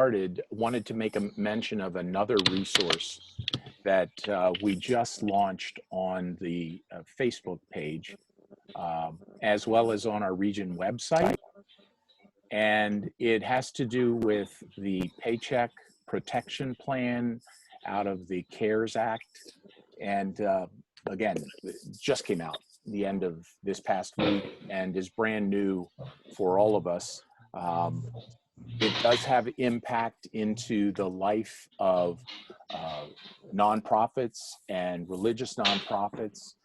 started, wanted to make a mention of another resource that we just launched on the Facebook page, as well as on our region website. And it has to do with the Paycheck Protection Plan out of the CARES Act. And again, it just came out the end of this past week and is brand new for all of us. It does have impact into the life of nonprofits and religious nonprofits.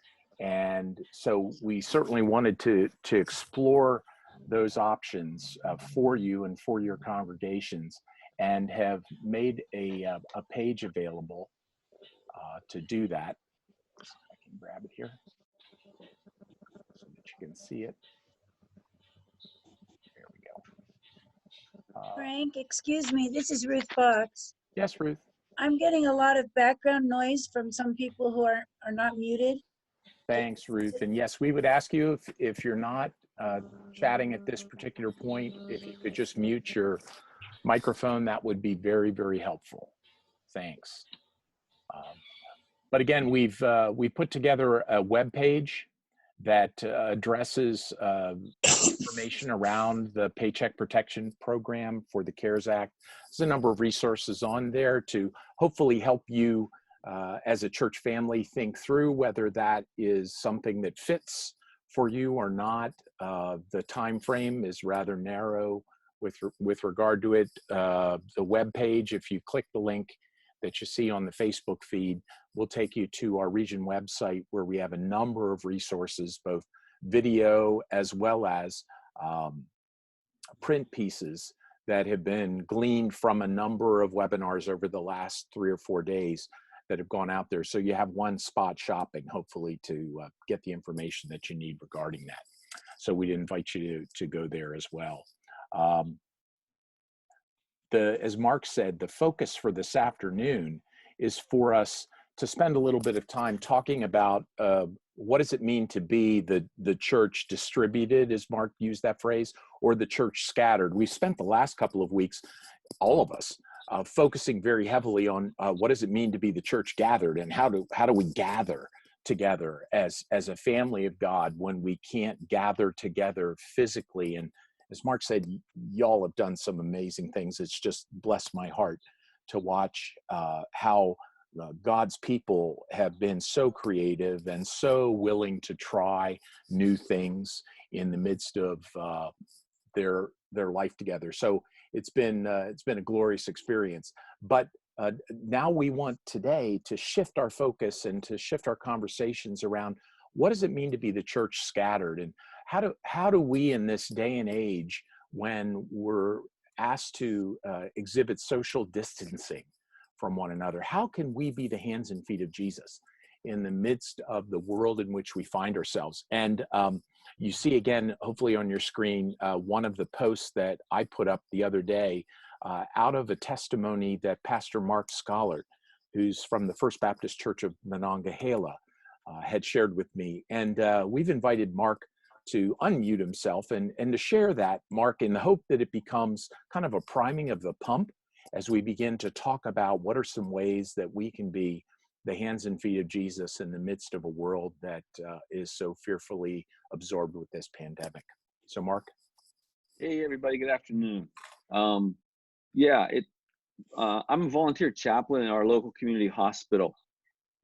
And so we certainly wanted to explore those options for you and for your congregations, and have made a page available to do that. I can grab it here so that you can see it. There we go. Frank, excuse me, this is Ruth Fox. Yes, Ruth. I'm getting a lot of background noise from some people who are not muted. Thanks, Ruth. And yes, we would ask you, if you're not chatting at this particular point, if you could just mute your microphone, that would be very, very helpful. Thanks. But again, we put together a web page that addresses information around the Paycheck Protection Program for the CARES Act. There's a number of resources on there to hopefully help you as a church family think through whether that is something that fits for you or not. The time frame is rather narrow with regard to it. The web page, if you click the link that you see on the Facebook feed, will take you to our region website, where we have a number of resources, both video as well as print pieces that have been gleaned from a number of webinars over the last 3 or 4 days that have gone out there. So you have one spot shopping, hopefully, to get the information that you need regarding that. So we'd invite you to go there as well. As Mark said, the focus for this afternoon is for us to spend a little bit of time talking about what does it mean to be the church distributed, as Mark used that phrase, or the church scattered. We've spent the last couple of weeks, all of us, focusing very heavily on what does it mean to be the church gathered, and how do we gather together as a family of God when we can't gather together physically. And as Mark said, y'all have done some amazing things. It's just blessed my heart to watch how God's people have been so creative and so willing to try new things in the midst of their life together. So it's been a glorious experience. But now we want today to shift our focus and to shift our conversations around what does it mean to be the church scattered, and how do we in this day and age, when we're asked to exhibit social distancing from one another, how can we be the hands and feet of Jesus in the midst of the world in which we find ourselves? And you see again, hopefully on your screen, one of the posts that I put up the other day out of a testimony that Pastor Mark Schollert, who's from the First Baptist Church of Monongahela, had shared with me. And we've invited Mark to unmute himself and to share that, Mark, in the hope that it becomes kind of a priming of the pump as we begin to talk about what are some ways that we can be the hands and feet of Jesus in the midst of a world that is so fearfully absorbed with this pandemic. So, Mark. Hey, everybody. Good afternoon. I'm a volunteer chaplain in our local community hospital.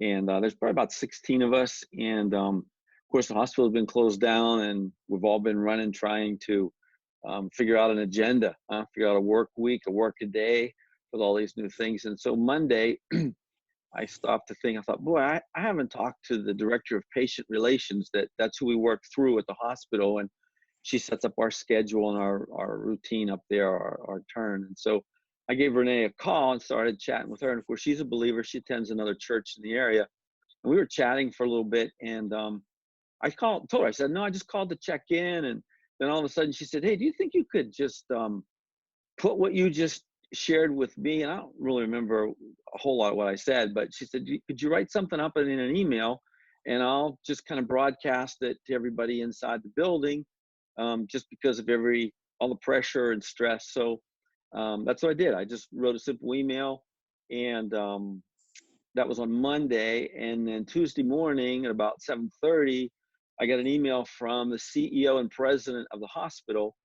And there's probably about 16 of us. And of course, the hospital has been closed down, and we've all been running, trying to figure out an agenda, figure out a work week, a work a day with all these new things. And so Monday, I stopped to think, I thought, boy, I haven't talked to the director of patient relations. That's who we work through at the hospital. And she sets up our schedule and our routine up there, our turn. And so I gave Renee a call and started chatting with her. And of course, she's a believer. She attends another church in the area. And we were chatting for a little bit. And I told her, I said, no, I just called to check in. And then all of a sudden she said, hey, do you think you could just put what you just shared with me? And I don't really remember a whole lot of what I said, but she said, could you write something up in an email, and I'll just kind of broadcast it to everybody inside the building, just because of all the pressure and stress. So that's what I did. I just wrote a simple email, and that was on Monday. And then Tuesday morning at about 7:30, I got an email from the CEO and president of the hospital.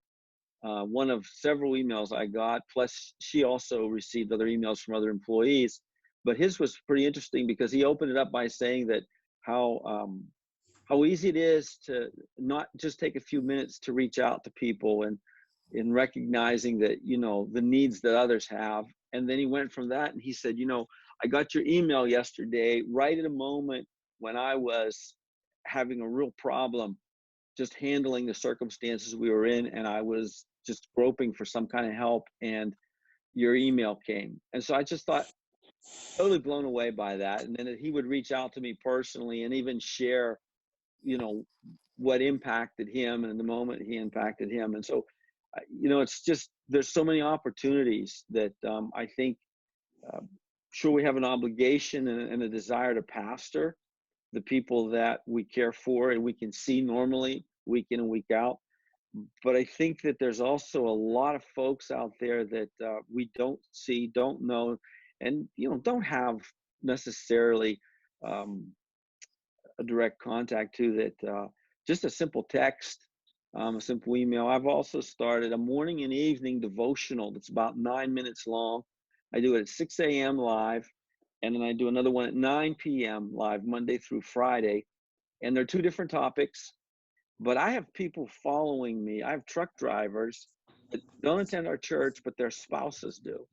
One of several emails I got, plus she also received other emails from other employees. But his was pretty interesting because he opened it up by saying that how easy it is to not just take a few minutes to reach out to people, and in recognizing that, you know, the needs that others have. And then he went from that and he said, you know, I got your email yesterday right at a moment when I was having a real problem just handling the circumstances we were in, and I was just groping for some kind of help, and your email came. And so I just thought, totally blown away by that. And then he would reach out to me personally and even share, you know, what impacted him and the moment he impacted him. And so, you know, it's just, there's so many opportunities that I think, sure, we have an obligation and a desire to pastor the people that we care for and we can see normally week in and week out. But I think that there's also a lot of folks out there that we don't see, don't know, and, you know, don't have necessarily a direct contact to, that just a simple text, a simple email. I've also started a morning and evening devotional that's about 9 minutes long. I do it at 6 a.m. live, and then I do another one at 9 p.m. live, Monday through Friday. And they're two different topics, but I have people following me. I have truck drivers that don't attend our church, but their spouses do.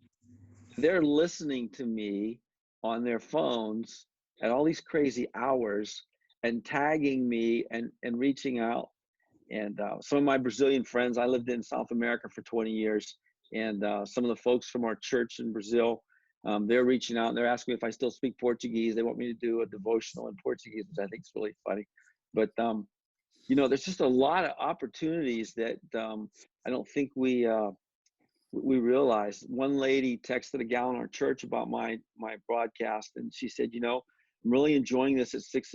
They're listening to me on their phones at all these crazy hours and tagging me and reaching out. And some of my Brazilian friends, I lived in South America for 20 years, and some of the folks from our church in Brazil, they're reaching out and they're asking me if I still speak Portuguese. They want me to do a devotional in Portuguese, which I think is really funny. But, you know, there's just a lot of opportunities that I don't think we realize. One lady texted a gal in our church about my broadcast, and she said, you know, I'm really enjoying this at 6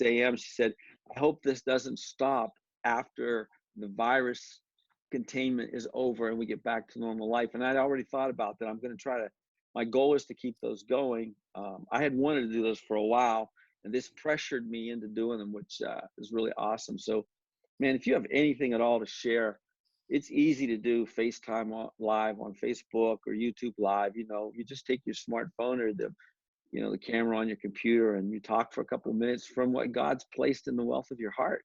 a.m. She said, I hope this doesn't stop after the virus containment is over and we get back to normal life. And I'd already thought about that. I'm going to try to, my goal is to keep those going. I had wanted to do those for a while, and this pressured me into doing them, which is really awesome. So, man, if you have anything at all to share, it's easy to do FaceTime live on Facebook or YouTube live. You know, you just take your smartphone or the camera on your computer, and you talk for a couple of minutes from what God's placed in the wealth of your heart.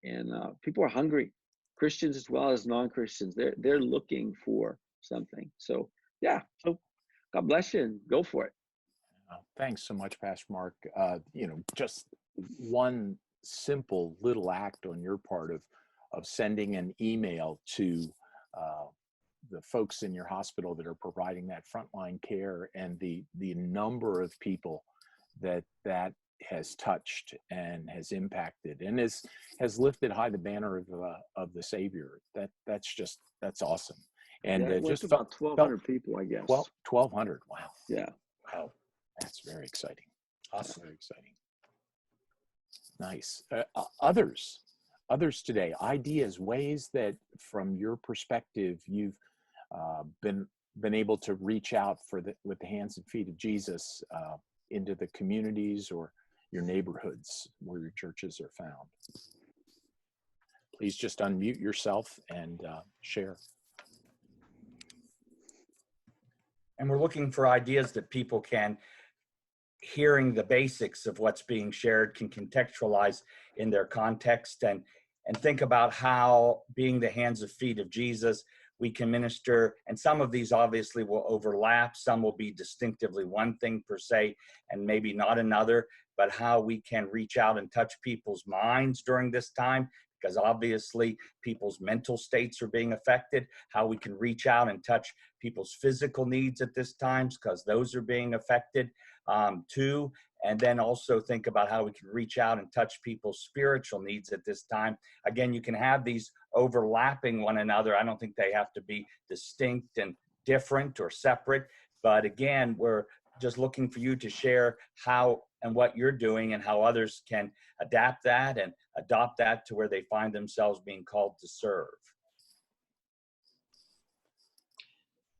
And people are hungry, Christians as well as non-Christians. They're looking for something. So yeah, so God bless you and go for it. Thanks so much, Pastor Mark. You know, just one simple little act on your part of sending an email to the folks in your hospital that are providing that frontline care, and the number of people that has touched and has impacted and has lifted high the banner of the Savior. That's awesome. And yeah, just about 1,200 people, I guess. 1,200. Wow. Yeah. Wow. That's very exciting. Awesome. Very exciting. Nice. Others today, ideas, ways that from your perspective you've been able to reach out with the hands and feet of Jesus into the communities or your neighborhoods where your churches are found. Please just unmute yourself and share. And we're looking for ideas that people can, hearing the basics of what's being shared, can contextualize in their context and think about how, being the hands and feet of Jesus, we can minister. And some of these obviously will overlap. Some will be distinctively one thing per se, and maybe not another, but how we can reach out and touch people's minds during this time, because obviously people's mental states are being affected, how we can reach out and touch people's physical needs at this time, because those are being affected too. And then also think about how we can reach out and touch people's spiritual needs at this time. Again, you can have these overlapping one another. I don't think they have to be distinct and different or separate. But again, we're just looking for you to share how and what you're doing and how others can adapt that and adopt that to where they find themselves being called to serve.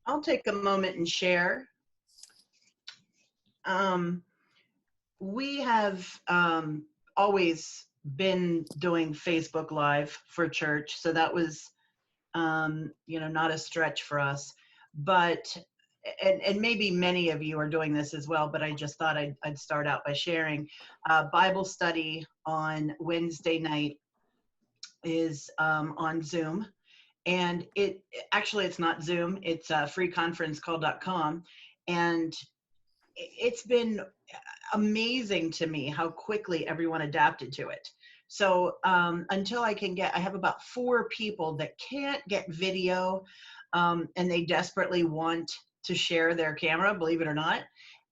I'll take a moment and share. We have always been doing Facebook Live for church, so that was, not a stretch for us. But and maybe many of you are doing this as well, but I just thought I'd start out by sharing. Bible study on Wednesday night is on Zoom. And it's not Zoom, it's freeconferencecall.com. And it's been amazing to me how quickly everyone adapted to it. So until I have about 4 people that can't get video, and they desperately want to share their camera, believe it or not.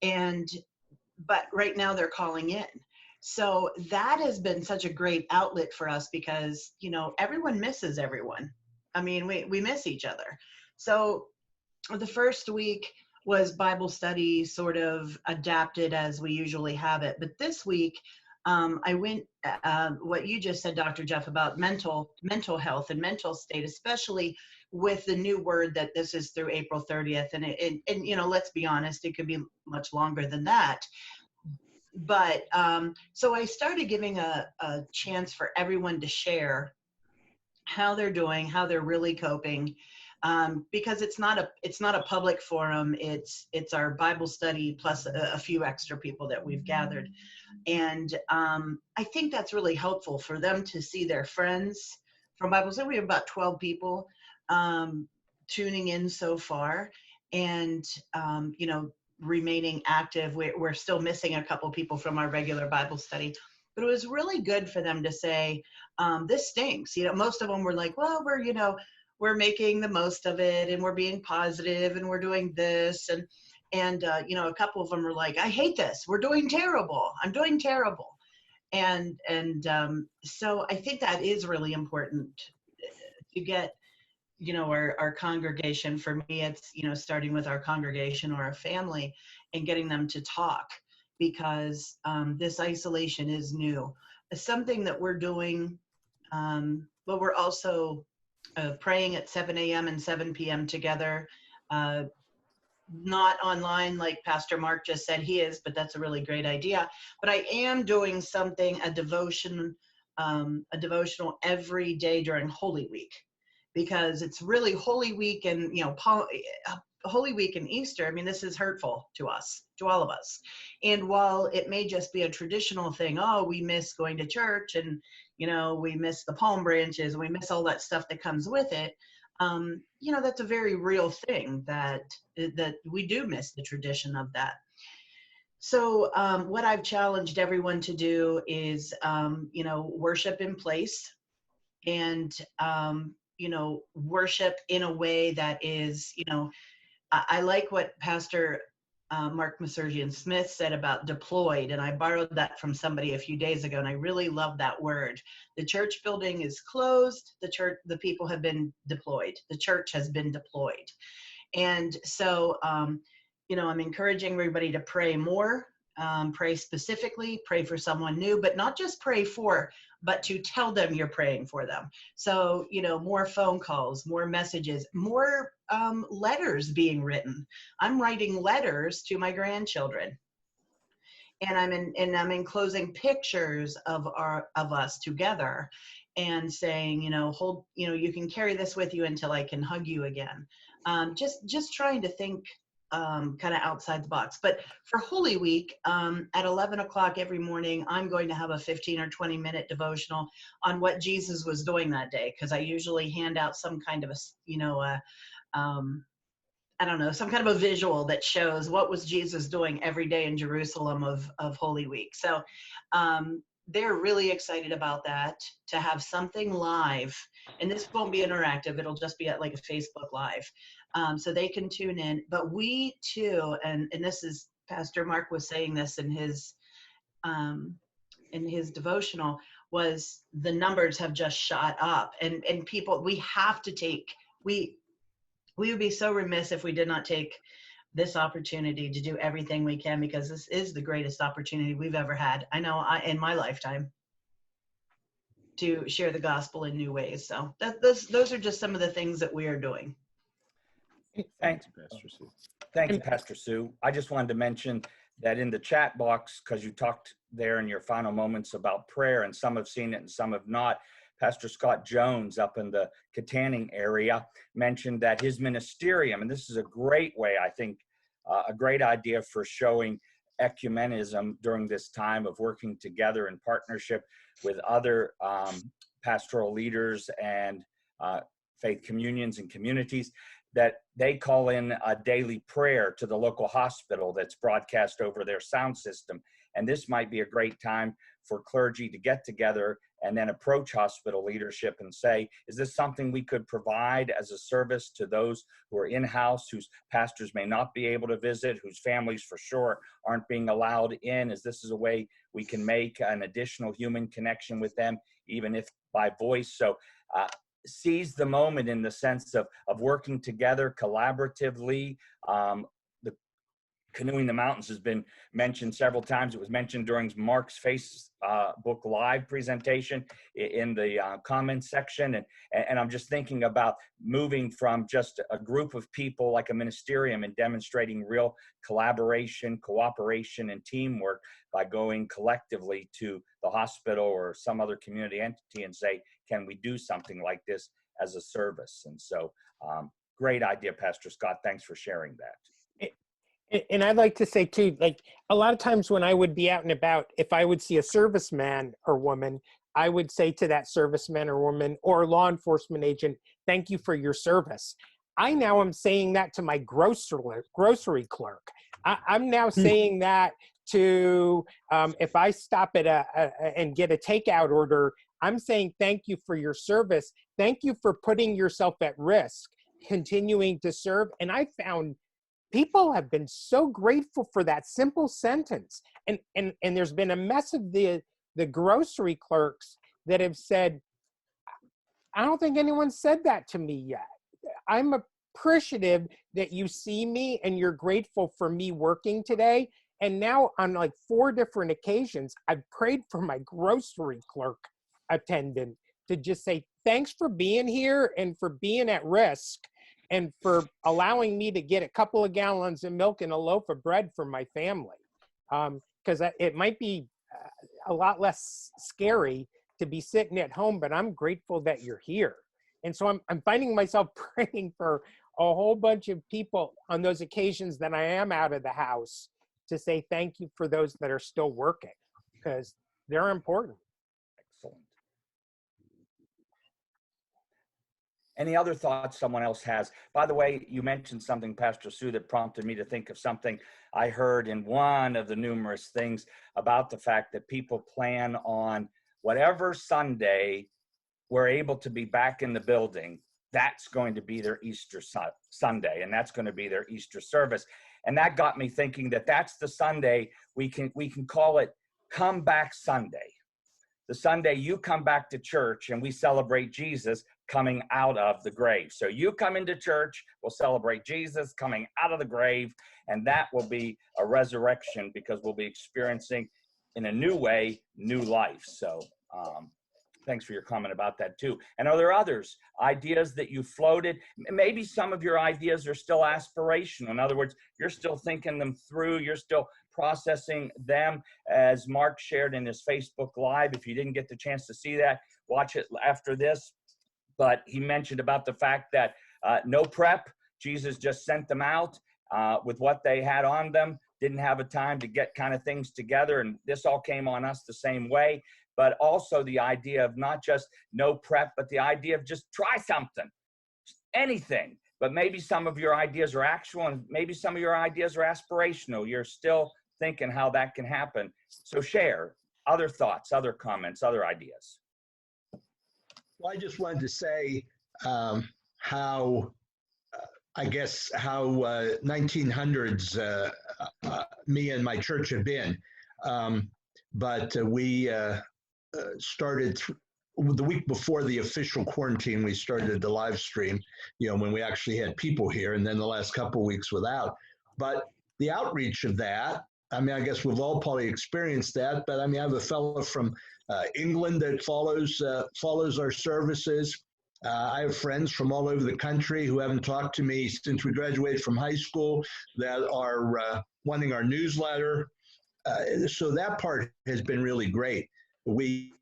But right now they're calling in. So that has been such a great outlet for us because, everyone misses everyone. I mean, we miss each other. So the first week was Bible study, sort of adapted as we usually have it. But this week, I went, what you just said, Dr. Jeff, about mental health and mental state, especially with the new word that this is through April 30th. And let's be honest, it could be much longer than that. But so I started giving a chance for everyone to share how they're doing, how they're really coping, because it's not a public forum. It's our Bible study plus a few extra people that we've gathered, and I think that's really helpful for them to see their friends from Bible study. We have about 12 people tuning in so far, and remaining active. We're still missing a couple people from our regular Bible study. But it was really good for them to say, this stinks. Most of them were like, well, we're making the most of it and we're being positive and we're doing this. And a couple of them were like, I hate this. We're doing terrible. I'm doing terrible. And so I think that is really important to get, our congregation. For me, it's, starting with our congregation or a family and getting them to talk. Because this isolation is new. Something that we're doing, but we're also praying at 7 a.m. and 7 p.m. together, not online like Pastor Mark just said he is, but that's a really great idea. But I am doing something, a devotional every day during Holy Week, because it's really Holy Week and, Holy Week and Easter. I mean, this is hurtful to us, to all of us. And while it may just be a traditional thing, we miss going to church and, we miss the palm branches and we miss all that stuff that comes with it. That's a very real thing that we do miss the tradition of that. So what I've challenged everyone to do is, worship in place and, worship in a way that is, I like what Pastor Mark Masurgian Smith said about deployed, and I borrowed that from somebody a few days ago, and I really love that word. The church building is closed. The people have been deployed. The church has been deployed. And so, I'm encouraging everybody to pray more, pray specifically, pray for someone new, but not just pray for, but to tell them you're praying for them. So, more phone calls, more messages, more letters being written. I'm writing letters to my grandchildren, and I'm enclosing pictures of us together, and saying, you can carry this with you until I can hug you again. Just trying to think kind of outside the box. But for Holy Week, at 11 o'clock every morning, I'm going to have a 15 or 20 minute devotional on what Jesus was doing that day. Because I usually hand out some kind of some kind of a visual that shows what was Jesus doing every day in Jerusalem of Holy Week. So they're really excited about that, to have something live. And this won't be interactive. It'll just be at like a Facebook Live. So they can tune in. But we too, and this is, Pastor Mark was saying this in his devotional, was the numbers have just shot up. And people, we would be so remiss if we did not take this opportunity to do everything we can, because this is the greatest opportunity we've ever had. I know in my lifetime, to share the gospel in new ways. So those are just some of the things that we are doing. Thanks, Pastor Sue. Thanks, Pastor Sue. I just wanted to mention that in the chat box, because you talked there in your final moments about prayer, and some have seen it and some have not. Pastor Scott Jones up in the Katanning area mentioned that his ministerium, and this is a great way, I think, a great idea for showing ecumenism during this time of working together in partnership with other pastoral leaders and faith communions and communities, that they call in a daily prayer to the local hospital that's broadcast over their sound system. And this might be a great time for clergy to get together and then approach hospital leadership and say, is this something we could provide as a service to those who are in-house, whose pastors may not be able to visit, whose families for sure aren't being allowed in? Is this a way we can make an additional human connection with them, even if by voice? So seize the moment in the sense of working together collaboratively. The Canoeing the Mountains has been mentioned several times. It was mentioned during Mark's Facebook Live presentation in the comments section. And I'm just thinking about moving from just a group of people like a ministerium and demonstrating real collaboration, cooperation, and teamwork by going collectively to the hospital or some other community entity and say, can we do something like this as a service? And so great idea, Pastor Scott. Thanks for sharing that. And I'd like to say too, like a lot of times when I would be out and about, if I would see a serviceman or woman, I would say to that serviceman or woman or law enforcement agent, thank you for your service. I now am saying that to my grocery clerk. I'm now saying that to, if I stop at and get a takeout order, I'm saying thank you for your service. Thank you for putting yourself at risk, continuing to serve. And I found people have been so grateful for that simple sentence. And there's been a mess of the grocery clerks that have said, I don't think anyone said that to me yet. I'm appreciative that you see me and you're grateful for me working today. And now on like 4 different occasions, I've prayed for my grocery clerk attendant to just say, thanks for being here and for being at risk, and for allowing me to get a couple of gallons of milk and a loaf of bread for my family. Because it might be a lot less scary to be sitting at home, but I'm grateful that you're here. And so I'm finding myself praying for a whole bunch of people on those occasions that I am out of the house to say thank you for those that are still working, because they're important. Excellent. Any other thoughts someone else has? By the way, you mentioned something, Pastor Sue, that prompted me to think of something I heard in one of the numerous things about the fact that people plan on whatever Sunday we're able to be back in the building, that's going to be their Easter Sunday, and that's going to be their Easter service. And that got me thinking that that's the Sunday we can call it Come Back Sunday. The Sunday you come back to church and we celebrate Jesus coming out of the grave. So you come into church, we'll celebrate Jesus coming out of the grave, and that will be a resurrection because we'll be experiencing in a new way, new life. So thanks for your comment about that too. And are there others, ideas that you floated? Maybe some of your ideas are still aspirational. In other words, you're still thinking them through, you're still processing them, as Mark shared in his Facebook Live. If you didn't get the chance to see that, watch it after this. But he mentioned about the fact that no prep, Jesus just sent them out with what they had on them, didn't have a time to get kind of things together. And this all came on us the same way. But also the idea of not just no prep, but the idea of just try something, anything. But maybe some of your ideas are actual and maybe some of your ideas are aspirational. You're still thinking how that can happen. So share other thoughts, other comments, other ideas. Well, I just wanted to say how 1900s me and my church have been. But we started the week before the official quarantine, we started the live stream, when we actually had people here, and then the last couple of weeks without. But the outreach of that, I guess we've all probably experienced that, but I have a fellow from England that follows our services. I have friends from all over the country who haven't talked to me since we graduated from high school that are wanting our newsletter. So that part has been really great. We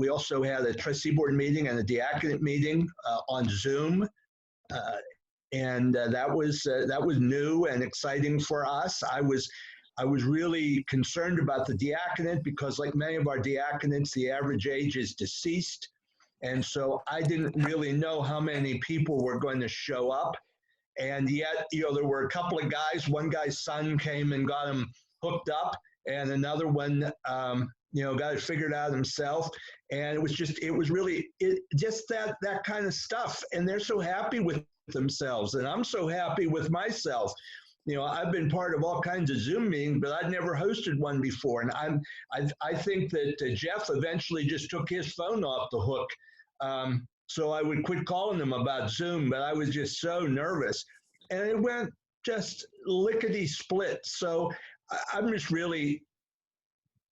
also had a trustee board meeting and a diaconate meeting on Zoom, and that was new and exciting for us. I was really concerned about the diaconate because, like many of our diaconates, the average age is deceased, and so I didn't really know how many people were going to show up. And yet, there were a couple of guys. One guy's son came and got him hooked up, and another one, got it figured out himself. And it was really just that kind of stuff. And they're so happy with themselves, and I'm so happy with myself. I've been part of all kinds of Zoom meetings, but I'd never hosted one before. And I think that Jeff eventually just took his phone off the hook. So I would quit calling him about Zoom, but I was just so nervous. And it went just lickety split. So I'm just really,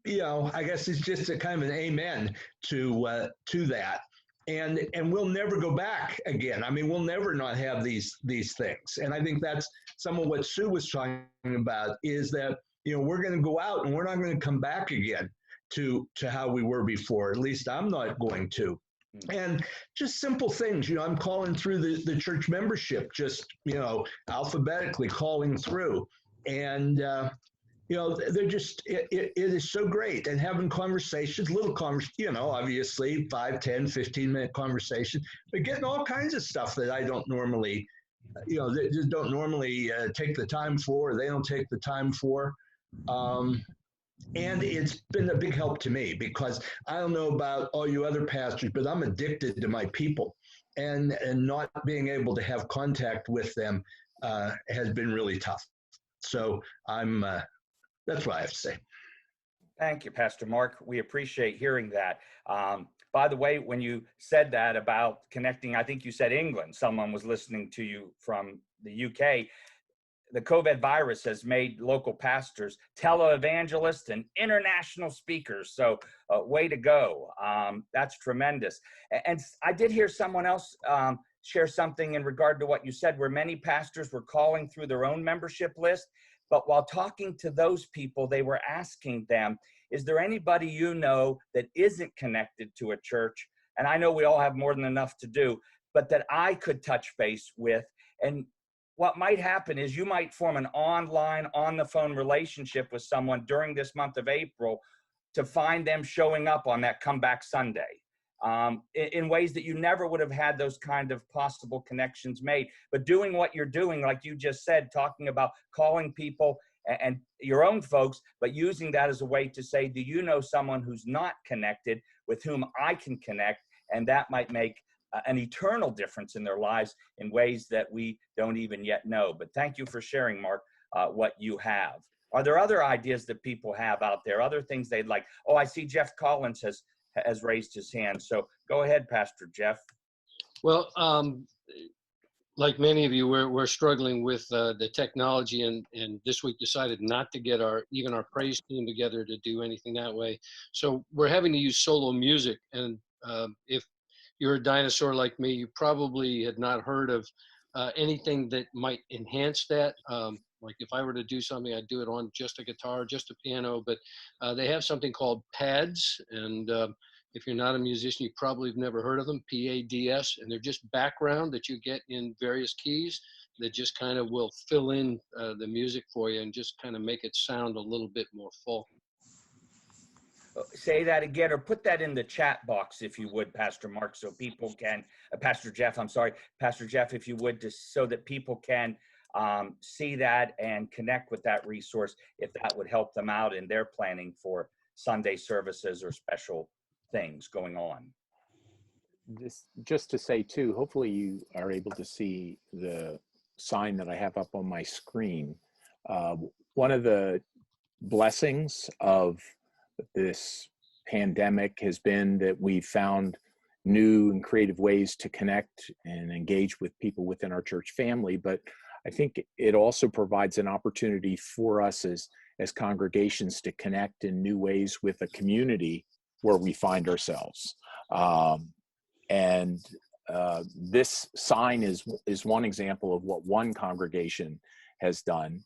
I guess it's just a kind of an amen to that. And we'll never go back again. I mean, we'll never not have these things. And I think that's some of what Sue was talking about, is that, we're going to go out and we're not going to come back again to how we were before. At least I'm not going to. And just simple things, I'm calling through the church membership, just, alphabetically calling through. And, they're just, it is so great. And having conversations, obviously 5, 10, 15-minute conversation, but getting all kinds of stuff that I don't normally, they just don't normally take the time for, they don't take the time for. And it's been a big help to me, because I don't know about all you other pastors, but I'm addicted to my people, and not being able to have contact with them has been really tough. So that's what I have to say. Thank you, Pastor Mark. We appreciate hearing that. By the way, when you said that about connecting, I think you said England, someone was listening to you from the UK. The COVID virus has made local pastors televangelists and international speakers. So way to go. That's tremendous. And I did hear someone else share something in regard to what you said, where many pastors were calling through their own membership list. But while talking to those people, they were asking them, is there anybody that isn't connected to a church? And I know we all have more than enough to do, but that I could touch base with. And what might happen is you might form an online, on-the-phone relationship with someone during this month of April to find them showing up on that comeback Sunday in ways that you never would have had those kind of possible connections made. But doing what you're doing, like you just said, talking about calling people and your own folks, but using that as a way to say, do you know someone who's not connected with whom I can connect? And that might make an eternal difference in their lives in ways that we don't even yet know. But thank you for sharing, Mark, what you have. Are there other ideas that people have out there, other things they'd like? Oh, I see Jeff Collins has raised his hand. So go ahead, Pastor Jeff. Well, like many of you, we're struggling with the technology, and this week decided not to get even our praise team together to do anything that way. So we're having to use solo music. And if you're a dinosaur like me, you probably had not heard of anything that might enhance that. Like if I were to do something, I'd do it on just a guitar, just a piano, but they have something called pads. And if you're not a musician, you probably have never heard of them, PADS, and they're just background that you get in various keys that just kind of will fill in the music for you and just kind of make it sound a little bit more full. Say that again, or put that in the chat box, if you would, Pastor Mark, so people can, Pastor Jeff, if you would, just so that people can see that and connect with that resource, if that would help them out in their planning for Sunday services or special things going on. This, just to say too, hopefully you are able to see the sign that I have up on my screen. One of the blessings of this pandemic has been that we've found new and creative ways to connect and engage with people within our church family. But I think it also provides an opportunity for us as congregations to connect in new ways with a community where we find ourselves. And this sign is one example of what one congregation has done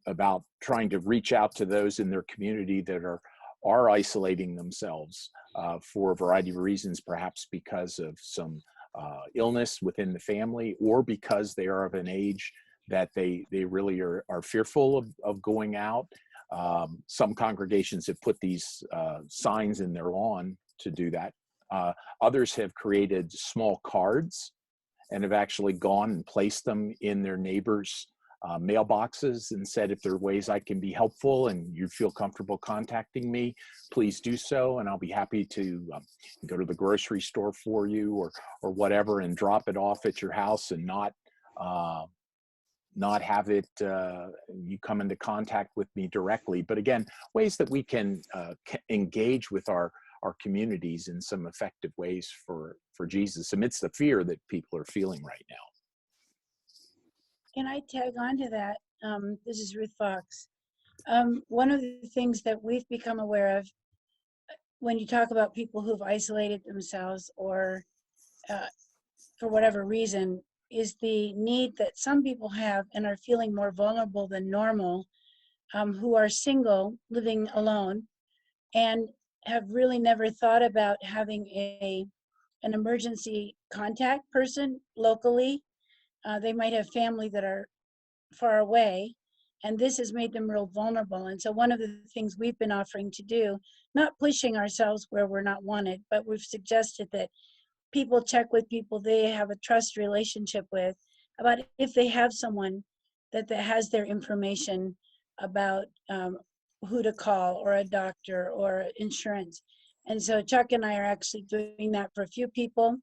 about trying to reach out to those in their community that are isolating themselves for a variety of reasons, perhaps because of some illness within the family, or because they are of an age that they really are fearful of going out. Some congregations have put these signs in their lawn to do that. Others have created small cards and have actually gone and placed them in their neighbors' mailboxes and said, if there are ways I can be helpful and you feel comfortable contacting me, please do so, and I'll be happy to go to the grocery store for you or whatever, and drop it off at your house and not have it you come into contact with me directly. But again, ways that we can engage with our communities in some effective ways for Jesus amidst the fear that people are feeling right now. Can I tag on to that? This is Ruth Fox. One of the things that we've become aware of when you talk about people who've isolated themselves or for whatever reason is the need that some people have and are feeling more vulnerable than normal, who are single, living alone, and have really never thought about having an emergency contact person locally. They might have family that are far away, and this has made them real vulnerable. And so one of the things we've been offering to do, not pushing ourselves where we're not wanted, but we've suggested that people check with people they have a trust relationship with about if they have someone that has their information about who to call, or a doctor, or insurance. And so Chuck and I are actually doing that for a few people,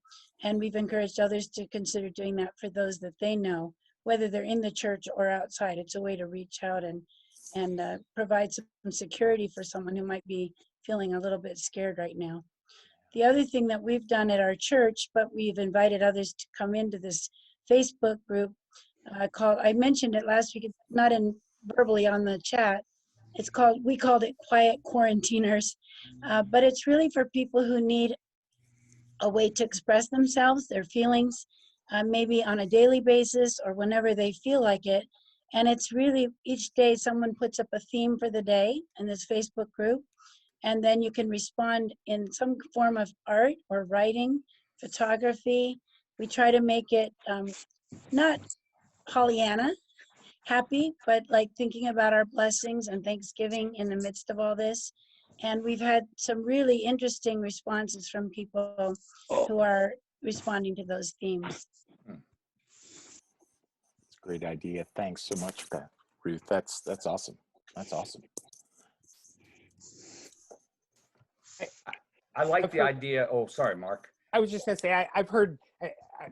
and we've encouraged others to consider doing that for those that they know, whether they're in the church or outside. It's a way to reach out and provide some security for someone who might be feeling a little bit scared right now. The other thing that we've done at our church, but we've invited others to come into this Facebook group called, I mentioned it last week, it's not in verbally on the chat. We called it Quiet Quarantiners, but it's really for people who need a way to express themselves, their feelings, maybe on a daily basis or whenever they feel like it. And it's really each day someone puts up a theme for the day in this Facebook group, and then you can respond in some form of art or writing, photography. We try to make it not Pollyanna happy, but like thinking about our blessings and Thanksgiving in the midst of all this. And we've had some really interesting responses from people who are responding to those themes. It's a great idea. Thanks so much, Ruth. That's awesome. That's awesome. I like the idea. Oh, sorry, Mark. I was just going to say, I've heard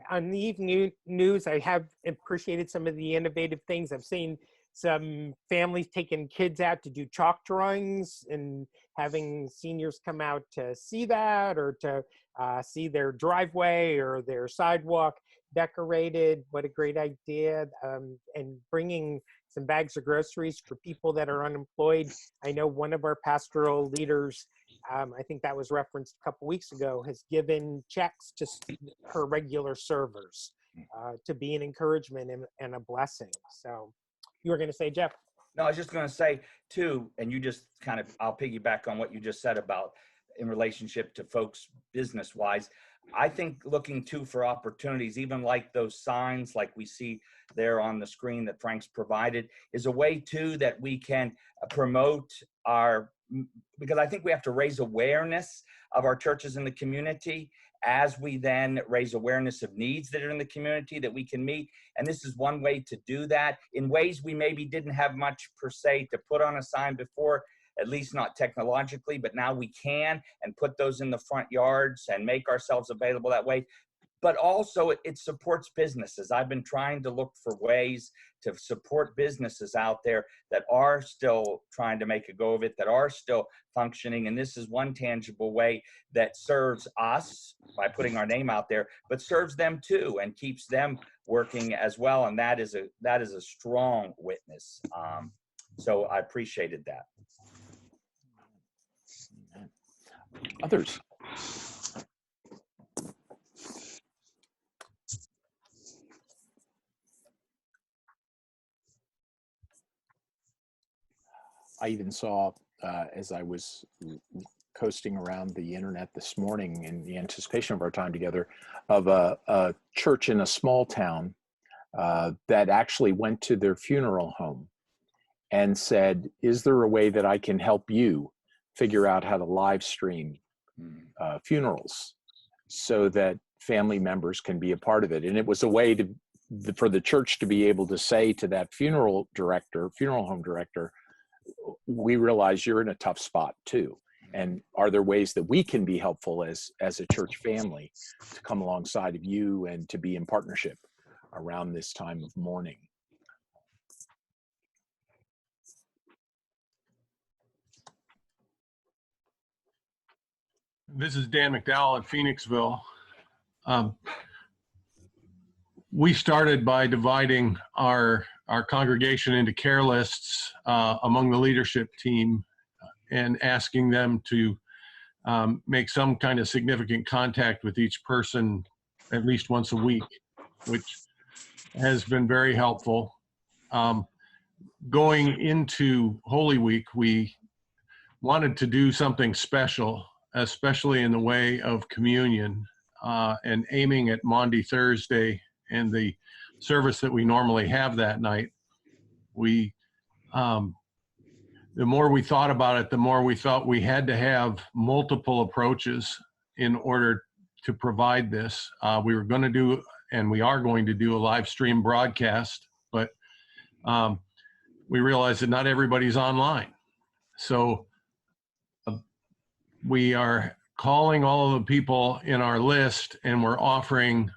on the evening news, I have appreciated some of the innovative things. I've seen some families taking kids out to do chalk drawings and having seniors come out to see that, or to see their driveway or their sidewalk decorated. What a great idea. And bringing some bags of groceries for people that are unemployed. I know one of our pastoral leaders, I think that was referenced a couple weeks ago, has given checks to her regular servers to be an encouragement and a blessing. So you were going to say, Jeff? No, I was just going to say too, and you just kind of, I'll piggyback on what you just said about in relationship to folks business wise. I think looking too for opportunities, even like those signs like we see there on the screen that Frank's provided, is a way too that we can promote because I think we have to raise awareness of our churches in the community as we then raise awareness of needs that are in the community that we can meet. And this is one way to do that in ways we maybe didn't have much per se to put on a sign before, at least not technologically, but now we can, and put those in the front yards and make ourselves available that way. But also it supports businesses. I've been trying to look for ways to support businesses out there that are still trying to make a go of it, that are still functioning. And this is one tangible way that serves us by putting our name out there, but serves them too and keeps them working as well. And that is a strong witness. So I appreciated that. I even saw, as I was coasting around the internet this morning in the anticipation of our time together, of a church in a small town that actually went to their funeral home and said, is there a way that I can help you figure out how to live stream funerals so that family members can be a part of it? And it was a way for the church to be able to say to that funeral home director, we realize you're in a tough spot too. And are there ways that we can be helpful as a church family to come alongside of you and to be in partnership around this time of mourning? This is Dan McDowell at Phoenixville. We started by dividing our congregation into care lists among the leadership team and asking them to make some kind of significant contact with each person at least once a week, which has been very helpful. Going into Holy Week, we wanted to do something special, especially in the way of communion, and aiming at Maundy Thursday and the service that we normally have that night. We, the more we thought about it, the more we felt we had to have multiple approaches in order to provide this. We were going to do, and we are going to do, a live stream broadcast, but we realized that not everybody's online. So we are calling all of the people in our list, and we're offering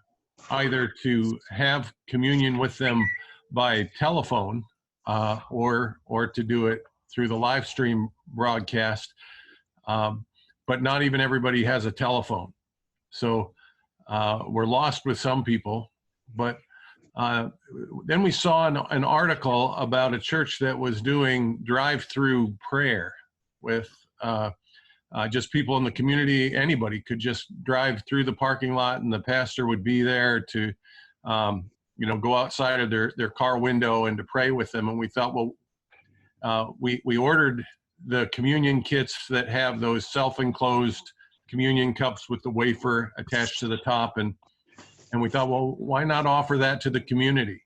either to have communion with them by telephone or to do it through the live stream broadcast. But not even everybody has a telephone. So we're lost with some people. But then we saw an article about a church that was doing drive-through prayer with just people in the community. Anybody could just drive through the parking lot, and the pastor would be there to, go outside of their car window and to pray with them. And we thought, well, we ordered the communion kits that have those self-enclosed communion cups with the wafer attached to the top, and we thought, well, why not offer that to the community?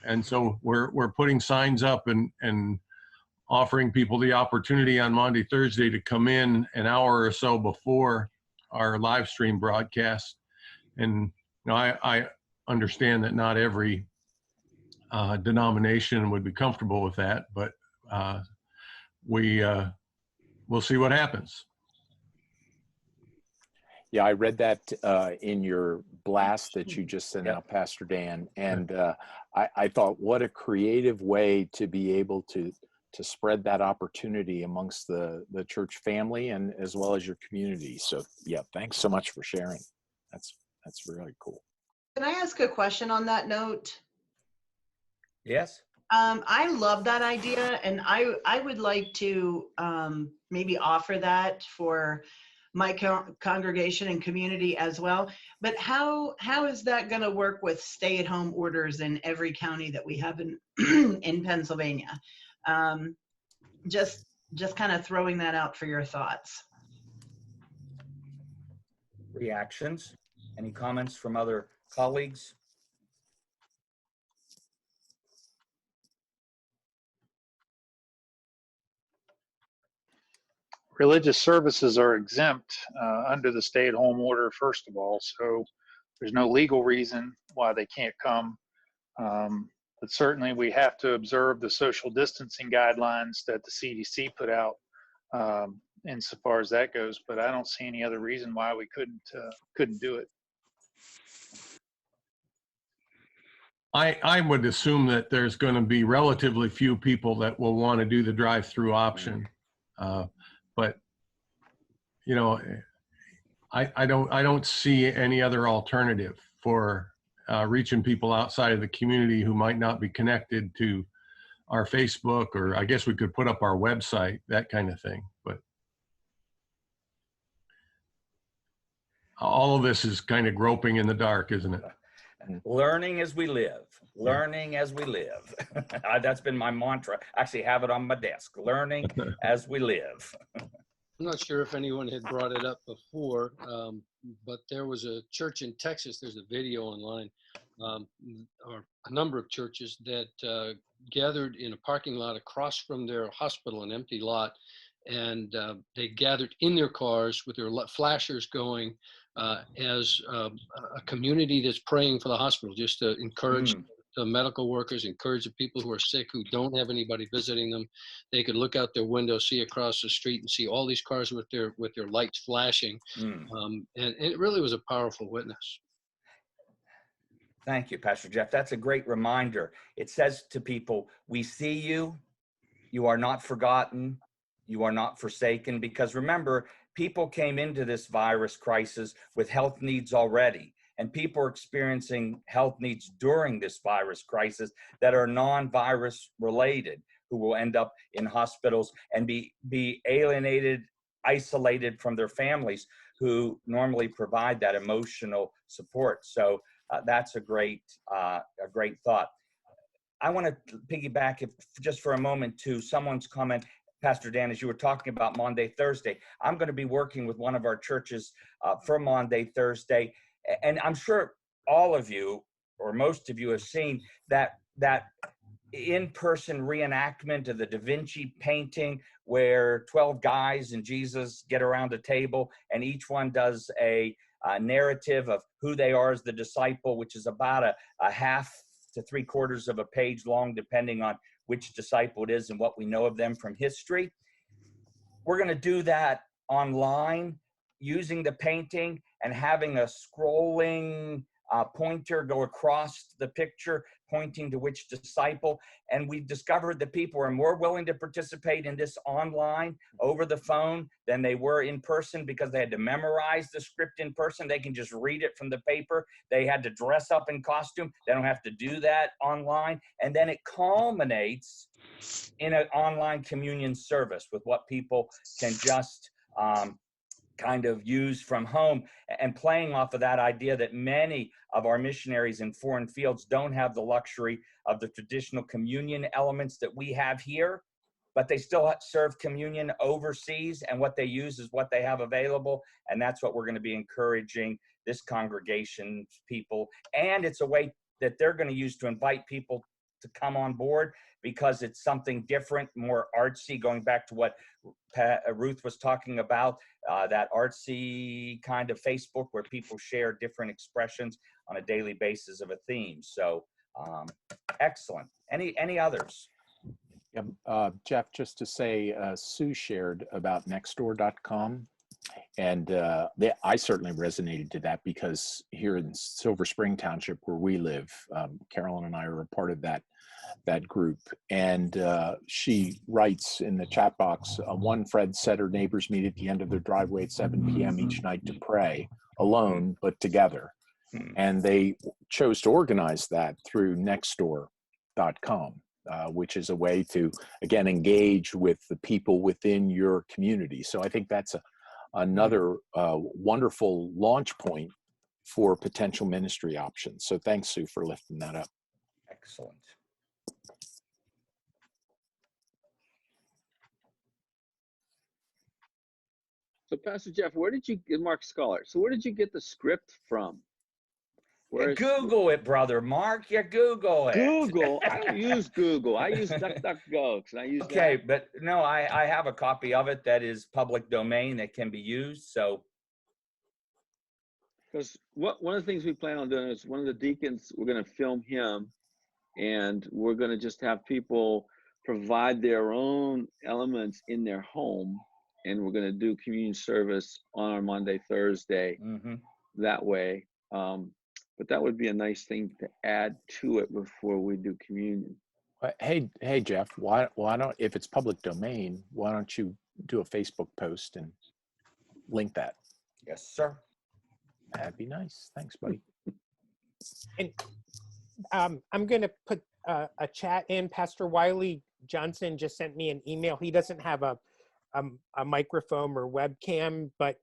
And so we're putting signs up and offering people the opportunity on Maundy Thursday to come in an hour or so before our live stream broadcast. And I understand that not every denomination would be comfortable with that, but we'll see what happens. Yeah, I read that in your blast that you just sent out, Pastor Dan, and I thought, what a creative way to be able to spread that opportunity amongst the church family and as well as your community. So yeah, thanks so much for sharing. That's really cool. Can I ask a question on that note? Yes. I love that idea, and I would like to maybe offer that for my congregation and community as well. But how is that going to work with stay-at-home orders in every county that we have in Pennsylvania? Just kind of throwing that out for your thoughts. Reactions? Any comments from other colleagues? Religious services are exempt under the stay-at-home order, first of all, so there's no legal reason why they can't come. But certainly we have to observe the social distancing guidelines that the CDC put out insofar as that goes, but I don't see any other reason why we couldn't do it. I would assume that there's going to be relatively few people that will want to do the drive-through option. But I don't see any other alternative for reaching people outside of the community who might not be connected to our Facebook, or I guess we could put up our website, that kind of thing. But all of this is kind of groping in the dark, isn't it? Learning as we live. Learning as we live. That's been my mantra. Actually, have it on my desk. Learning as we live. I'm not sure if anyone had brought it up before, but there was a church in Texas. There's a video online, or a number of churches that gathered in a parking lot across from their hospital, an empty lot, and they gathered in their cars with their flashers going as a community that's praying for the hospital, just to encourage the medical workers, encourage the people who are sick, who don't have anybody visiting them. They could look out their window, see across the street, and see all these cars with their lights flashing. And it really was a powerful witness. Thank you, Pastor Jeff. That's a great reminder. It says to people, we see you, you are not forgotten, you are not forsaken. Because remember, people came into this virus crisis with health needs already. And people are experiencing health needs during this virus crisis that are non-virus related, who will end up in hospitals and be alienated, isolated from their families who normally provide that emotional support. So that's a great thought. I want to piggyback just for a moment to someone's comment, Pastor Dan, as you were talking about Maundy, Thursday. I'm going to be working with one of our churches for Maundy, Thursday. And I'm sure all of you, or most of you, have seen that in-person reenactment of the Da Vinci painting where 12 guys and Jesus get around a table and each one does a narrative of who they are as the disciple, which is about a half to 3/4 of a page long, depending on which disciple it is and what we know of them from history. We're going to do that online using the painting and having a scrolling pointer go across the picture, pointing to which disciple. And we've discovered that people are more willing to participate in this online over the phone than they were in person, because they had to memorize the script in person. They can just read it from the paper. They had to dress up in costume. They don't have to do that online. And then it culminates in an online communion service with what people can just kind of use from home, and playing off of that idea that many of our missionaries in foreign fields don't have the luxury of the traditional communion elements that we have here, but they still serve communion overseas, and what they use is what they have available. And that's what we're going to be encouraging this congregation's people. And it's a way that they're going to use to invite people to come on board, because it's something different, more artsy, going back to what Ruth was talking about, that artsy kind of Facebook where people share different expressions on a daily basis of a theme. So excellent. Any others? Yeah, Jeff, just to say, Sue shared about nextdoor.com. And I certainly resonated to that, because here in Silver Spring Township, where we live, Carolyn and I are a part of that group. And she writes in the chat box, one Fred said her neighbors meet at the end of their driveway at 7 p.m. each night to pray, alone but together. And they chose to organize that through nextdoor.com. Which is a way to, again, engage with the people within your community. So I think that's another wonderful launch point for potential ministry options. So thanks, Sue, for lifting that up. Excellent. So Pastor Jeff, Mark Scholar, so where did you get the script from? Google it, brother Mark. You Google it. Google? I don't use Google. I use DuckDuckGo. Can I use okay, that? But no, I have a copy of it that is public domain that can be used. So, because one of the things we plan on doing is one of the deacons, we're going to film him, and we're going to just have people provide their own elements in their home, and we're going to do communion service on our Maundy, Thursday that way. But that would be a nice thing to add to it before we do communion. Hey, Jeff, why don't, if it's public domain, why don't you do a Facebook post and link that? Yes, sir. That'd be nice. Thanks, buddy. And I'm going to put a chat in. Pastor Wiley Johnson just sent me an email. He doesn't have a microphone or webcam, but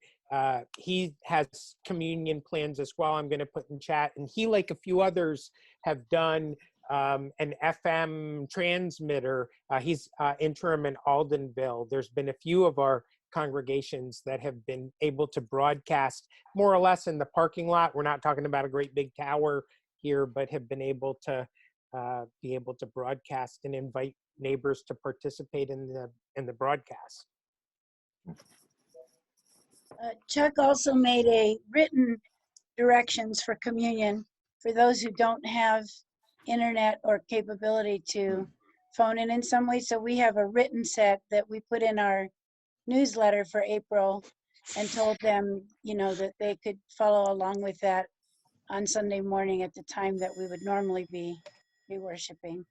he has communion plans as well. I'm going to put in chat. And he, like a few others, have done an FM transmitter. He's interim in Aldenville. There's been a few of our congregations that have been able to broadcast more or less in the parking lot. We're not talking about a great big tower here, but have been able to broadcast and invite neighbors to participate in the broadcast. Chuck also made a written directions for communion for those who don't have internet or capability to phone in some way. So we have a written set that we put in our newsletter for April and told them, you know, that they could follow along with that on Sunday morning at the time that we would normally be worshiping.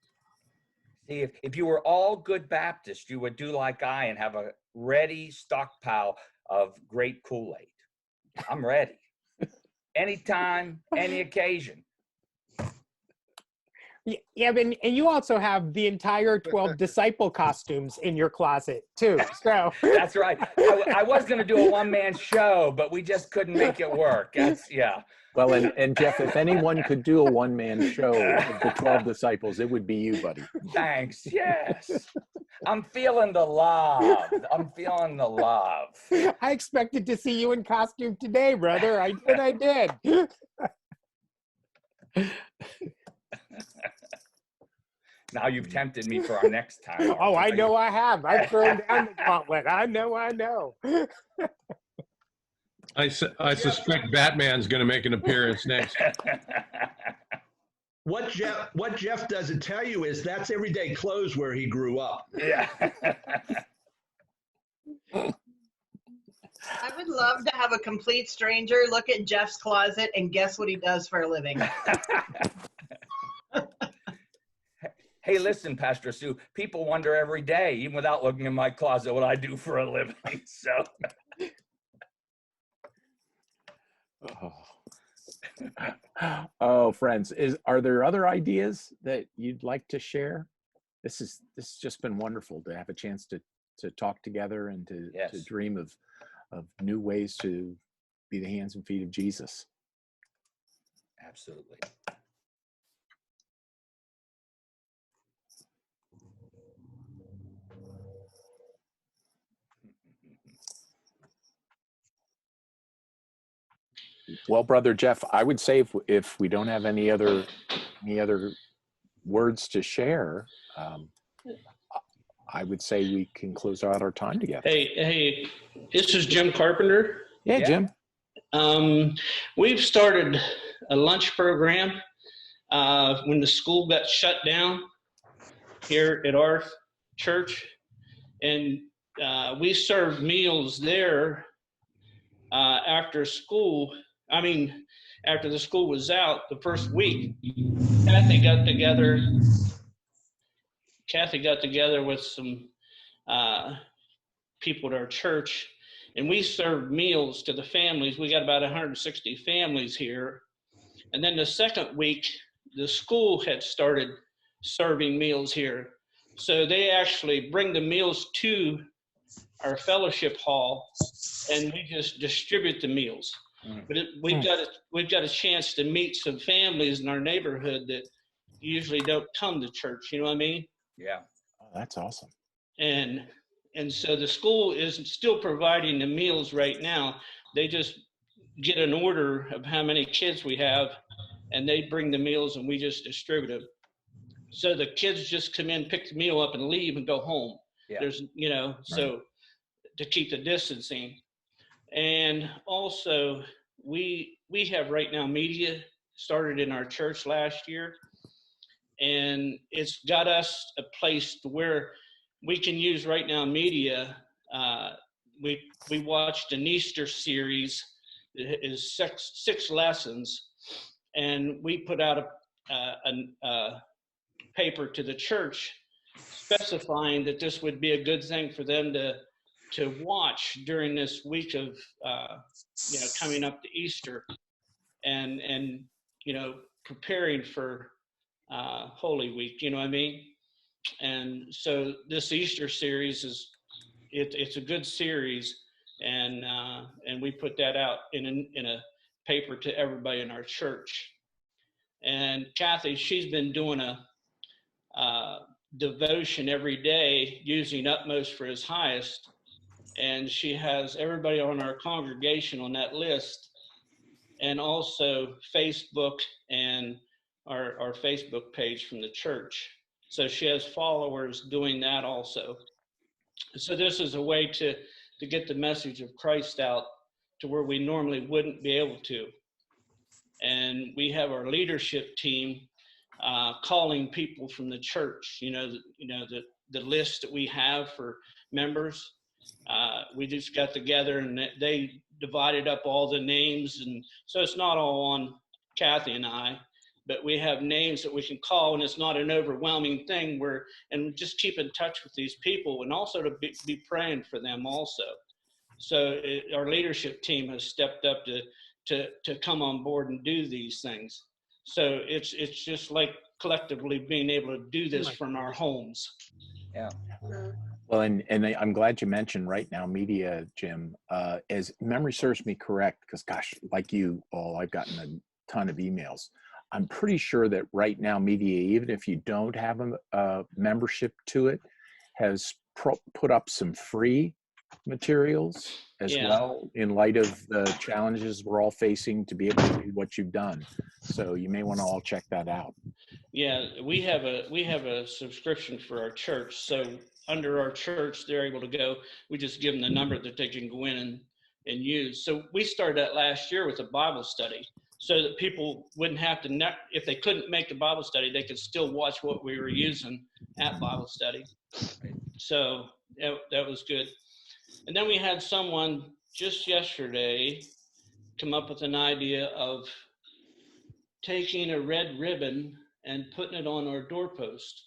See, if you were all good Baptists, you would do like I and have a ready stockpile of great Kool-Aid. I'm ready. Anytime, any occasion. Yeah, and you also have the entire 12 disciple costumes in your closet too. So that's right. I was going to do a one-man show, but we just couldn't make it work. Yeah. Well, and Jeff, if anyone could do a one-man show of the 12 disciples, it would be you, buddy. Thanks. Yes. I'm feeling the love. I'm feeling the love. I expected to see you in costume today, brother. I did. Now you've tempted me for our next time. Oh, I know I have. I've thrown down the gauntlet. I know. I suspect Batman's going to make an appearance next. What Jeff doesn't tell you is that's everyday clothes where he grew up. Yeah. I would love to have a complete stranger look at Jeff's closet and guess what he does for a living. Hey, listen, Pastor Sue, people wonder every day, even without looking in my closet, what I do for a living. So. Oh, friends, are there other ideas that you'd like to share? This has just been wonderful to have a chance to talk together and to dream of new ways to be the hands and feet of Jesus. Absolutely. Well, Brother Jeff, I would say if we don't have any other words to share, I would say we can close out our time together. Hey, this is Jim Carpenter. Yeah, Jim. We've started a lunch program when the school got shut down here at our church, and we served meals there after school. After the school was out the first week. Kathy got together with some people at our church, and we served meals to the families. We got about 160 families here. And then the second week, the school had started serving meals here. So they actually bring the meals to our fellowship hall, and we just distribute the meals. But we've got a chance to meet some families in our neighborhood that usually don't come to church. You know what I mean? Yeah. Oh, that's awesome. And so the school is still providing the meals right now. They just get an order of how many kids we have, and they bring the meals, and we just distribute them. So the kids just come in, pick the meal up, and leave and go home. Yeah. There's, so to keep the distancing. And also, we have right now media started in our church last year, and it's got us a place to where we can use right now media. We watched an Easter series. It is six lessons, and we put out a paper to the church specifying that this would be a good thing for them to watch during this week of coming up to Easter and preparing for Holy Week, you know what I mean? And so this Easter series it's a good series, and we put that out in a paper to everybody in our church. And Kathy, she's been doing a devotion every day, using utmost for his highest, and she has everybody on our congregation on that list, and also Facebook and our Facebook page from the church. So she has followers doing that also. So this is a way to get the message of Christ out to where we normally wouldn't be able to. And we have our leadership team calling people from the church, the list that we have for members. We just got together and they divided up all the names. And so it's not all on Kathy and I, but we have names that we can call, and it's not an overwhelming thing and just keep in touch with these people, and also to be praying for them also. So our leadership team has stepped up to come on board and do these things. So it's just like collectively being able to do this from our homes. Yeah. Well, and I'm glad you mentioned Right Now Media, Jim. As memory serves me correct, because gosh, like you all, I've gotten a ton of emails. I'm pretty sure that Right Now Media, even if you don't have a membership to it, has put up some free materials as well, in light of the challenges we're all facing, to be able to do what you've done. So you may want to all check that out. Yeah, we have a subscription for our church. So under our church, they're able to go. We just give them the number that they can go in and use. So we started that last year with a Bible study, so that people wouldn't have to, if they couldn't make the Bible study, they could still watch what we were using at Bible study. So that was good. And then we had someone just yesterday come up with an idea of taking a red ribbon and putting it on our doorpost,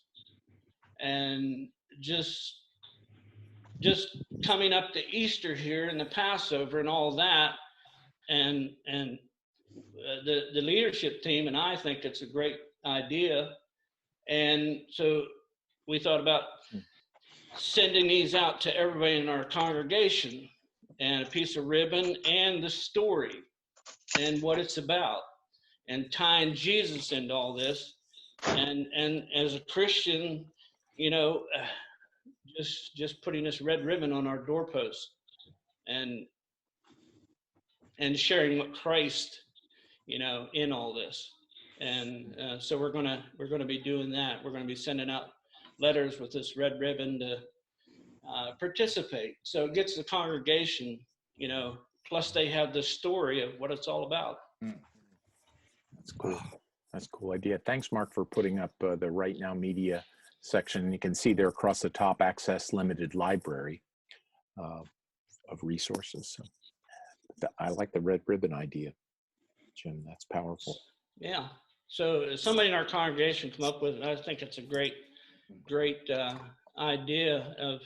and just coming up to Easter here and the Passover and all that, and the leadership team and I think it's a great idea. And so we thought about sending these out to everybody in our congregation, and a piece of ribbon and the story and what it's about, and tying Jesus into all this. And as a Christian, just putting this red ribbon on our doorpost, and sharing what Christ, in all this. And so we're gonna be doing that. We're gonna be sending out letters with this red ribbon to participate. So it gets the congregation, plus they have the story of what it's all about. That's cool. That's a cool idea. Thanks, Mark, for putting up the Right Now Media section. You can see there across the top, access limited library of resources. So I like the red ribbon idea, Jim. That's powerful. Yeah. So somebody in our congregation come up with it. I think it's a great idea of,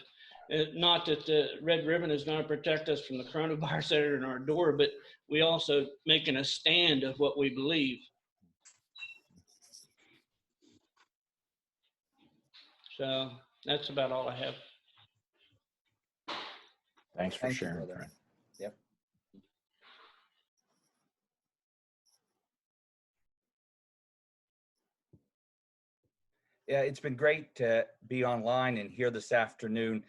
not that the red ribbon is going to protect us from the coronavirus that are in our door, but we also making a stand of what we believe. So that's about all I have. Thanks for sharing, brother. Fred. Yep. Yeah, it's been great to be online and here this afternoon.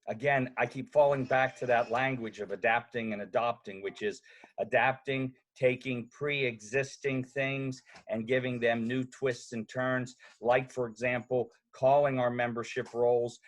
Again, I keep falling back to that language of adapting and adopting, which is adapting, taking pre-existing things and giving them new twists and turns, like, for example, calling our membership rolls,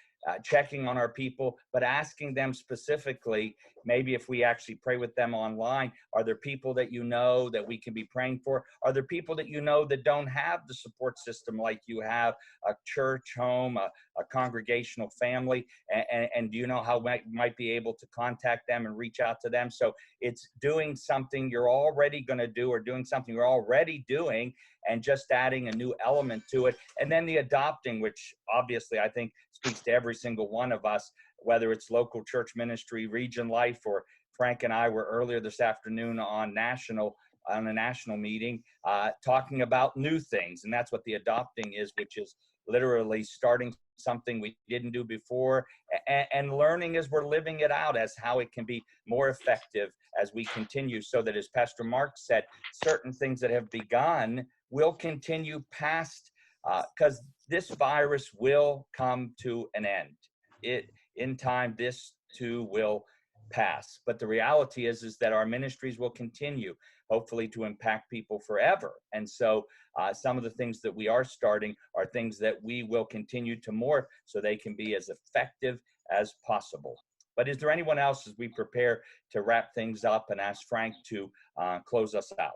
checking on our people, but asking them specifically, maybe if we actually pray with them online, are there people that you know that we can be praying for? Are there people that you know that don't have the support system like you have, a church home, a congregational family, and do you know how we might be able to contact them and reach out to them? So it's doing something you're already going to do, or doing something you're already doing, and just adding a new element to it. And then the adopting, which obviously I think speaks to every single one of us, whether it's local church ministry, region life, or Frank and I were earlier this afternoon on a national meeting talking about new things. And that's what the adopting is, which is literally starting something we didn't do before, and learning as we're living it out as how it can be more effective as we continue, so that, as Pastor Mark said, certain things that have begun will continue past, because this virus will come to an end. In time, this too will pass. But the reality is that our ministries will continue, hopefully, to impact people forever. And so some of the things that we are starting are things that we will continue to morph so they can be as effective as possible. But is there anyone else, as we prepare to wrap things up, and ask Frank to close us out?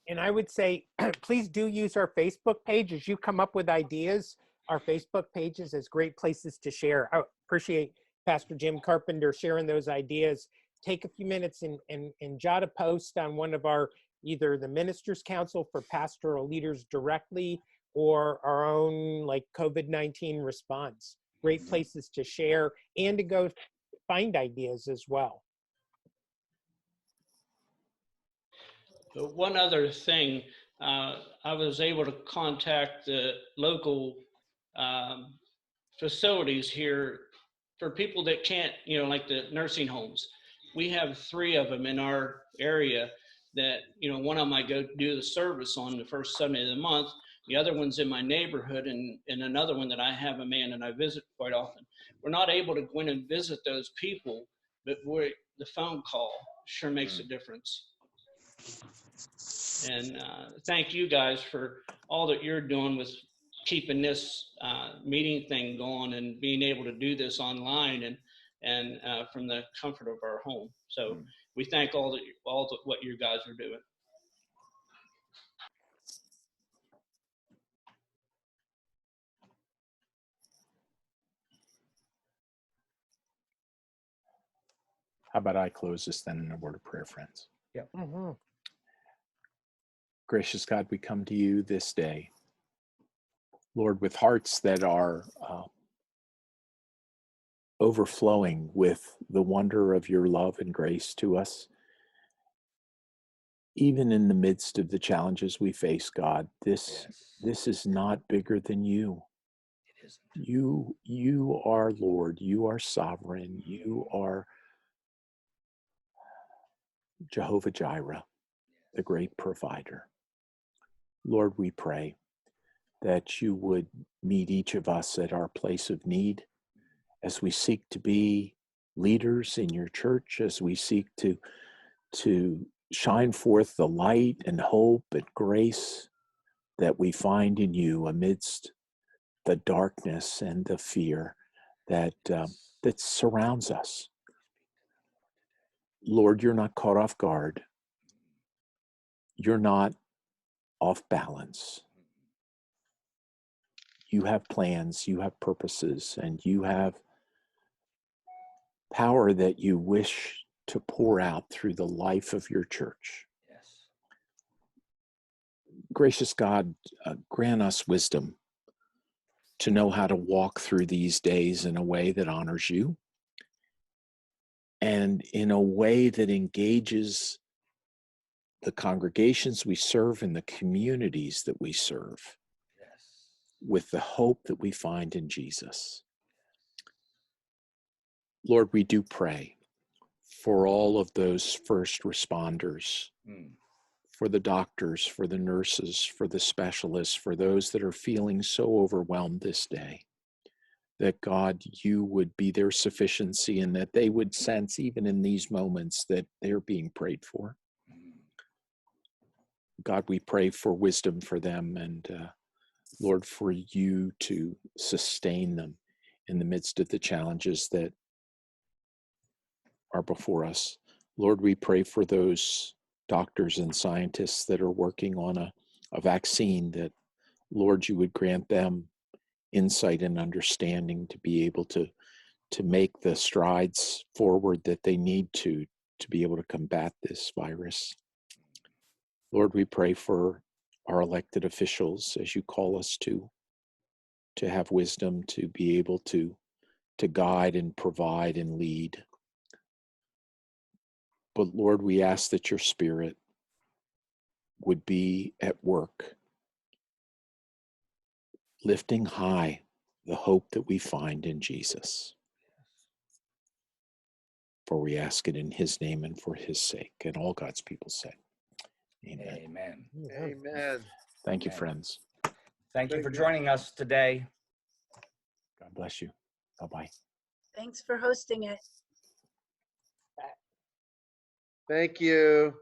And I would say, please do use our Facebook page as you come up with ideas. Our Facebook pages is great places to share. I appreciate Pastor Jim Carpenter sharing those ideas. Take a few minutes and jot a post on one of our, either the Ministers Council for Pastoral Leaders directly, or our own like COVID-19 response. Great places to share and to go find ideas as well. One other thing, I was able to contact the local facilities here for people that can't, like the nursing homes. We have 3 of them in our area that, one of them I go do the service on the first Sunday of the month. The other one's in my neighborhood, and another one that I have a man and I visit quite often. We're not able to go in and visit those people, but the phone call sure makes a difference. And thank you guys for all that you're doing with keeping this meeting thing going and being able to do this online and from the comfort of our home. So we thank all what you guys are doing. How about I close this then in a word of prayer, friends? Yeah. Mm-hmm. Gracious God, we come to you this day, Lord, with hearts that are overflowing with the wonder of your love and grace to us. Even in the midst of the challenges we face, God, this is not bigger than you. It isn't. You are Lord. You are sovereign. You are Jehovah Jireh, the great provider. Lord, we pray that you would meet each of us at our place of need as we seek to be leaders in your church, as we seek to shine forth the light and hope and grace that we find in you amidst the darkness and the fear that surrounds us. Lord, you're not caught off guard. You're not off balance. You have plans, you have purposes, and you have power that you wish to pour out through the life of your church. Yes. Gracious God, grant us wisdom to know how to walk through these days in a way that honors you and in a way that engages the congregations we serve and the communities that we serve with the hope that we find in Jesus. Lord, we do pray for all of those first responders, for the doctors, for the nurses, for the specialists, for those that are feeling so overwhelmed this day, that God, you would be their sufficiency and that they would sense even in these moments that they're being prayed for. God, we pray for wisdom for them and Lord, for you to sustain them in the midst of the challenges that are before us. Lord, we pray for those doctors and scientists that are working on a vaccine that, Lord, you would grant them insight and understanding to be able to make the strides forward that they need to be able to combat this virus. Lord, we pray for our elected officials as you call us to have wisdom, to be able to guide and provide and lead. But Lord, we ask that your Spirit would be at work, lifting high the hope that we find in Jesus. For we ask it in his name and for his sake. And all God's people said, amen. Amen. Amen. Thank you, Amen. friends. Thank you Very for good. joining us today. God bless you. Bye-bye. Thanks for hosting it. Thank you.